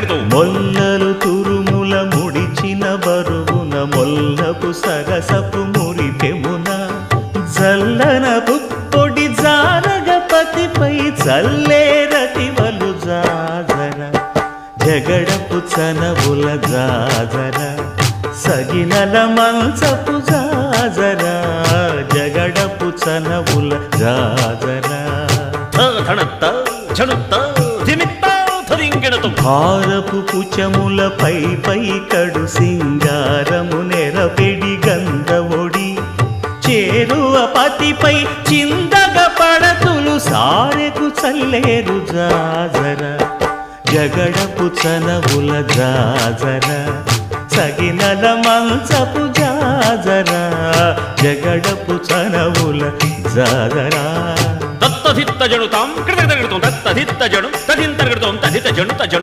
మొల్లలు తురుముల ముడిచిన బరువున మొల్లపు సరసపు మురిపెమున జల్లన పుప్పొడి జారగపతిపై చల్లేరతివలు జాజర జగడపు చనవుల జాజర సగినల మంచపు జాజర జగడపు చనవుల జాజర భారపు పుచములపై పై కడు సింగారము నెరపెడి గంధవొడి చేరువ పతిపై చిందగ పడతులు సారెకు చల్లేరు జాజర జగడపు చనవుల జాజర సగినల మంచపు జాజర జగడపు చనవుల జాజర దత్తధిత్త జడుతాం కృతగడతాం దత్తధిత్త జడు తదింతర్గడతాం తదిత జడు